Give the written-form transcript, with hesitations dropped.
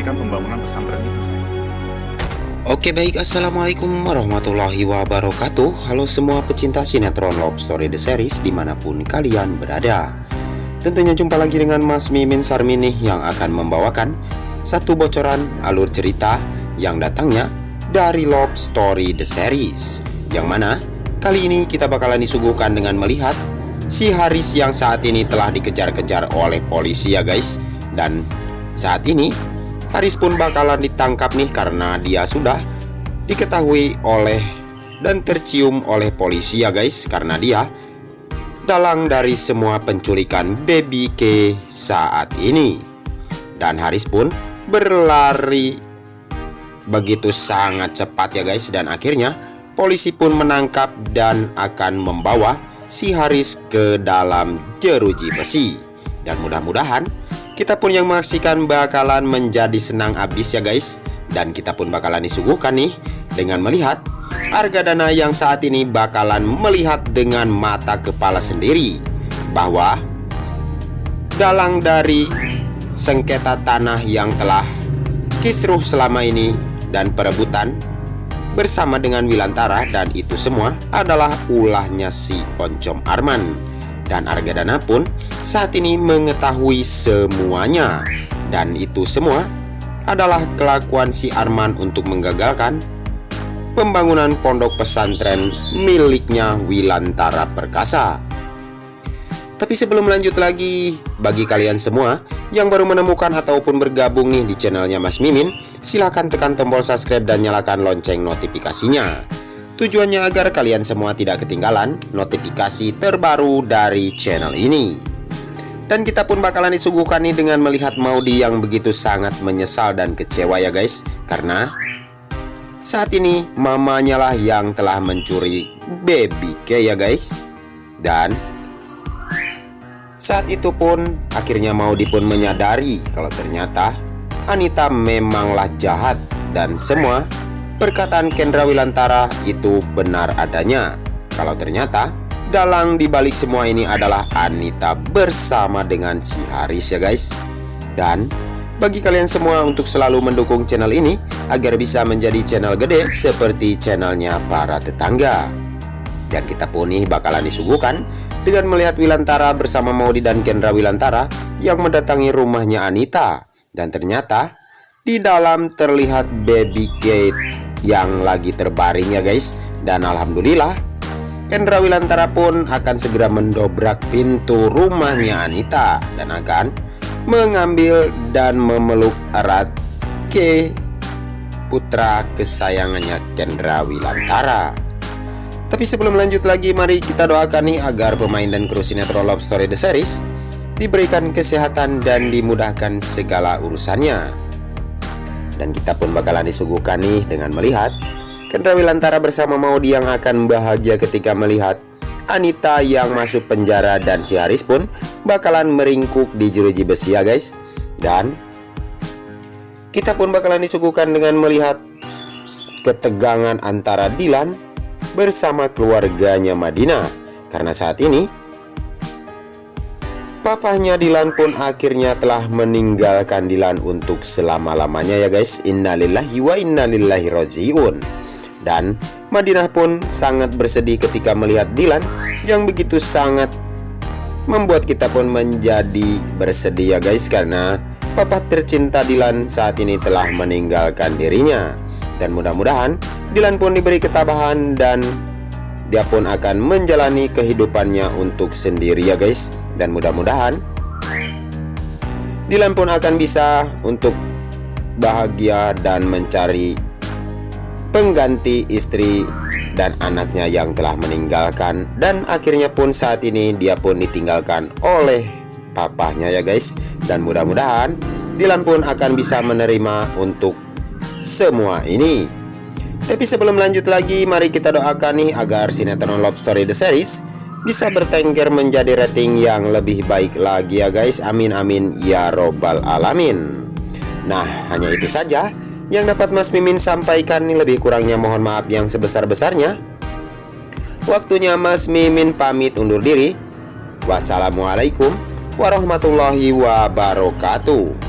melanjutkan pembangunan pesantren itu, sayang. Oke baik, assalamualaikum warahmatullahi wabarakatuh. Halo semua pecinta sinetron Love Story The Series dimanapun kalian berada. Tentunya jumpa lagi dengan Mas Mimin Sarminih yang akan membawakan satu bocoran alur cerita yang datangnya dari Love Story The Series, yang mana kali ini kita bakalan disuguhkan dengan melihat si Haris yang saat ini telah dikejar-kejar oleh polisi ya guys. Dan saat ini Haris pun bakalan ditangkap nih karena dia sudah diketahui oleh dan tercium oleh polisi ya guys, karena dia dalang dari semua penculikan Baby K saat ini. Dan Haris pun berlari begitu sangat cepat ya guys, dan akhirnya polisi pun menangkap dan akan membawa si Haris ke dalam jeruji besi. Dan mudah-mudahan kita pun yang menyaksikan bakalan menjadi senang abis ya guys. Dan kita pun bakalan disuguhkan nih dengan melihat Argadana yang saat ini bakalan melihat dengan mata kepala sendiri bahwa dalang dari sengketa tanah yang telah kisruh selama ini dan perebutan bersama dengan Wilantara, dan itu semua adalah ulahnya si Oncom Arman. Dan Argadana pun saat ini mengetahui semuanya, dan itu semua adalah kelakuan si Arman untuk menggagalkan pembangunan pondok pesantren miliknya Wilantara Perkasa. Tapi sebelum lanjut lagi, bagi kalian semua yang baru menemukan ataupun bergabung nih di channelnya Mas Mimin, silahkan tekan tombol subscribe dan nyalakan lonceng notifikasinya. Tujuannya agar kalian semua tidak ketinggalan notifikasi terbaru dari channel ini. Dan kita pun bakalan disuguhkan nih dengan melihat Maudy yang begitu sangat menyesal dan kecewa ya guys, karena saat ini mamanya lah yang telah mencuri Baby K ya guys. Dan saat itu pun akhirnya Maudy pun menyadari kalau ternyata Anita memanglah jahat, dan semua perkataan Kendra Wilantara itu benar adanya. Kalau ternyata dalang dibalik semua ini adalah Anita bersama dengan si Haris ya guys. Dan bagi kalian semua untuk selalu mendukung channel ini agar bisa menjadi channel gede seperti channelnya para tetangga. Dan kita pun nih bakalan disuguhkan dengan melihat Wilantara bersama Maudy dan Kendra Wilantara yang mendatangi rumahnya Anita. Dan ternyata di dalam terlihat Baby K yang lagi terbaring ya guys. Dan alhamdulillah Kendra Wilantara pun akan segera mendobrak pintu rumahnya Anita dan akan mengambil dan memeluk erat K, putra kesayangannya Kendra Wilantara. Tapi sebelum lanjut lagi, mari kita doakan nih agar pemain dan kru sinetron Love Story The Series diberikan kesehatan dan dimudahkan segala urusannya. Dan kita pun bakalan disuguhkan nih dengan melihat Kendra Wilantara bersama Maudy yang akan bahagia ketika melihat Anita yang masuk penjara, dan si Haris pun bakalan meringkuk di jeruji besi ya guys. Dan kita pun bakalan disuguhkan dengan melihat ketegangan antara Dilan bersama keluarganya Madinah, karena saat ini papahnya Dilan pun akhirnya telah meninggalkan Dilan untuk selama-lamanya ya guys. Innalillahi wa innalillahi rojiun. Dan Madinah pun sangat bersedih ketika melihat Dilan yang begitu sangat membuat kita pun menjadi bersedih ya guys, karena papa tercinta Dilan saat ini telah meninggalkan dirinya. Dan mudah-mudahan Dilan pun diberi ketabahan dan dia pun akan menjalani kehidupannya untuk sendiri ya guys. Dan mudah-mudahan Dilan pun akan bisa untuk bahagia dan mencari pengganti istri dan anaknya yang telah meninggalkan. Dan akhirnya pun saat ini dia pun ditinggalkan oleh papahnya ya guys. Dan mudah-mudahan Dilan pun akan bisa menerima untuk semua ini. Tapi sebelum lanjut lagi, mari kita doakan nih agar sinetron Love Story The Series bisa bertengger menjadi rating yang lebih baik lagi ya guys. Amin amin ya robbal alamin. Nah, hanya itu saja yang dapat Mas Mimin sampaikan. Nih, lebih kurangnya mohon maaf yang sebesar-besarnya. Waktunya Mas Mimin pamit undur diri. Wassalamualaikum warahmatullahi wabarakatuh.